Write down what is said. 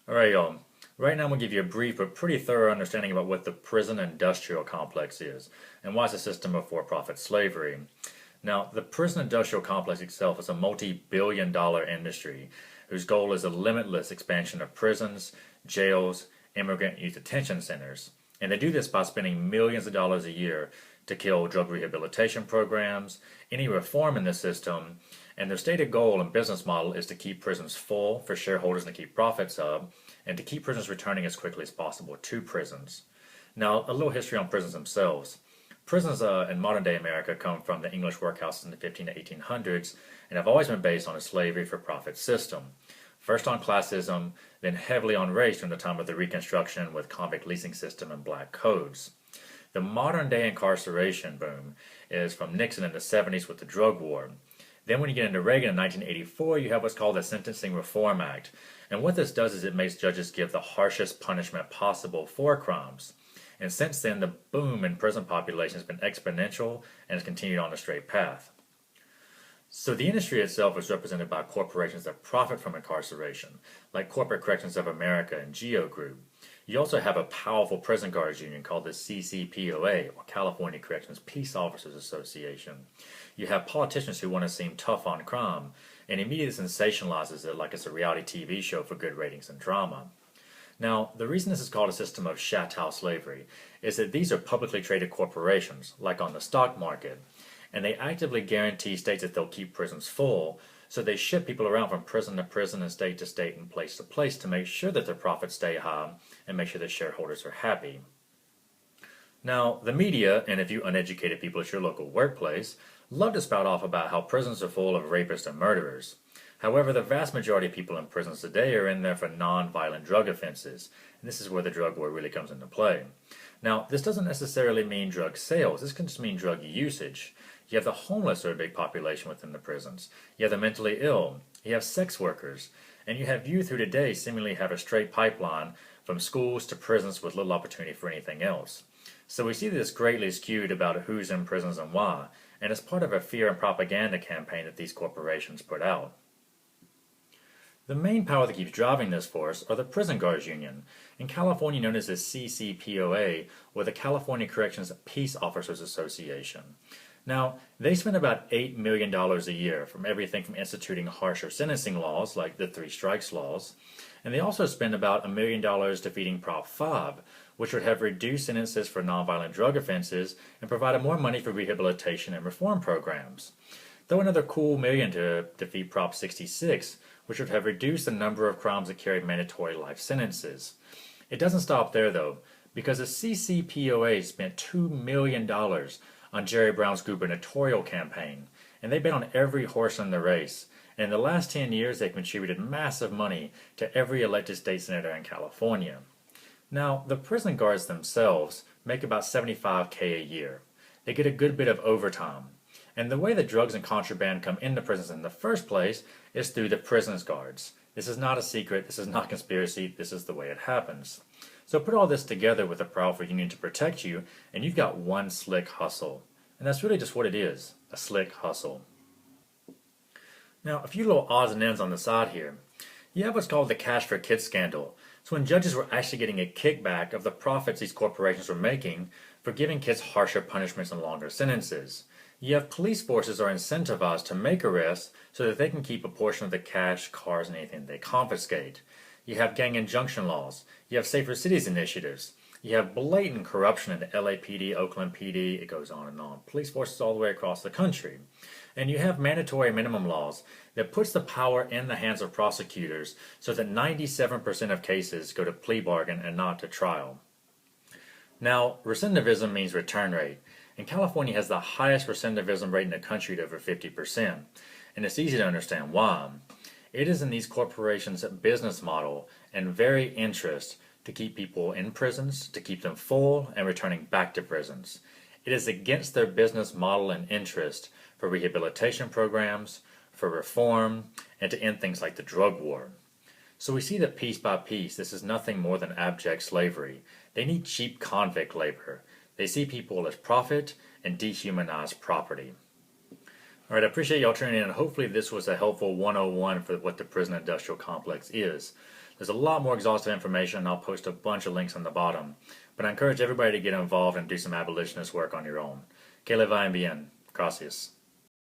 Alright, y'all. Right now, I'm going to give you a brief but pretty thorough understanding about what the prison industrial complex is and why it's a system of for profit slavery. Now, the prison industrial complex itself is a multi-billion-dollar industry whose goal is a limitless expansion of prisons, jails, immigrant youth detention centers. And they do this by spending millions of dollars a year to kill drug rehabilitation programs, any reform in the system, and their stated goal and business model is to keep prisons full for shareholders and to keep profits up, and to keep prisoners returning as quickly as possible to prisons. Now, a little history on prisons themselves. Prisons in modern day America come from the English workhouses in the 15 to 1800s and have always been based on a slavery for profit system. First on classism, then heavily on race during the time of the Reconstruction with convict leasing system and black codes. The modern day incarceration boom is from Nixon in the 70s with the drug war. Then when you get into Reagan in 1984, you have what's called the Sentencing Reform Act. And what this does is it makes judges give the harshest punishment possible for crimes. And since then, the boom in prison population has been exponential and has continued on a straight path. So the industry itself is represented by corporations that profit from incarceration, like Corporate Corrections of America and GEO Group. You also have a powerful prison guards union called the CCPOA, or California Corrections Peace Officers Association. You have politicians who want to seem tough on crime, and immediately sensationalizes it like it's a reality TV show for good ratings and drama. Now, the reason this is called a system of chattel slavery is that these are publicly traded corporations, like on the stock market, and they actively guarantee states that they'll keep prisons full, so they ship people around from prison to prison and state to state and place to place to make sure that their profits stay high and make sure that shareholders are happy. Now, the media, and if you uneducated people at your local workplace, love to spout off about how prisons are full of rapists and murderers. However, the vast majority of people in prisons today are in there for non-violent drug offenses, and this is where the drug war really comes into play. Now, this doesn't necessarily mean drug sales, this can just mean drug usage. You have the homeless who are a big population within the prisons. You have the mentally ill. You have sex workers. And you have youth who today seemingly have a straight pipeline from schools to prisons with little opportunity for anything else. So we see this greatly skewed about who's in prisons and why, and it's part of a fear and propaganda campaign that these corporations put out. The main power that keeps driving this force are the prison guards union, in California known as the CCPOA, or the California Corrections Peace Officers Association. Now, they spend about $8 million a year from everything from instituting harsher sentencing laws, like the three strikes laws, and they also spend about $1 million defeating Prop 5, which would have reduced sentences for nonviolent drug offenses and provided more money for rehabilitation and reform programs. Though another cool million to defeat Prop 66, which would have reduced the number of crimes that carried mandatory life sentences. It doesn't stop there though, because the CCPOA spent $2 million on Jerry Brown's gubernatorial campaign, and they bet on every horse in the race. And in the last 10 years, they've contributed massive money to every elected state senator in California. Now, the prison guards themselves make about $75K a year. They get a good bit of overtime. And the way that drugs and contraband come into prisons in the first place is through the prisons guards. This is not a secret, this is not conspiracy, this is the way it happens. So put all this together with a powerful union to protect you, and you've got one slick hustle. And that's really just what it is, a slick hustle. Now, a few little odds and ends on the side here. You have what's called the cash for kids scandal. So when judges were actually getting a kickback of the profits these corporations were making for giving kids harsher punishments and longer sentences. You have police forces are incentivized to make arrests so that they can keep a portion of the cash, cars, and anything they confiscate. You have gang injunction laws. You have safer cities initiatives. You have blatant corruption in the LAPD, Oakland PD, it goes on and on. Police forces all the way across the country. And you have mandatory minimum laws that puts the power in the hands of prosecutors so that 97% of cases go to plea bargain and not to trial. Now, recidivism means return rate. And California has the highest recidivism rate in the country at over 50%. And it's easy to understand why. It is in these corporations' business model and very interest to keep people in prisons, to keep them full, and returning back to prisons. It is against their business model and interest for rehabilitation programs, for reform, and to end things like the drug war. So we see that piece by piece, this is nothing more than abject slavery. They need cheap convict labor. They see people as profit and dehumanize property. All right, I appreciate y'all tuning in, and hopefully this was a helpful 101 for what the prison industrial complex is. There's a lot more exhaustive information, and I'll post a bunch of links on the bottom. But I encourage everybody to get involved and do some abolitionist work on your own. Que le vayan bien. Gracias.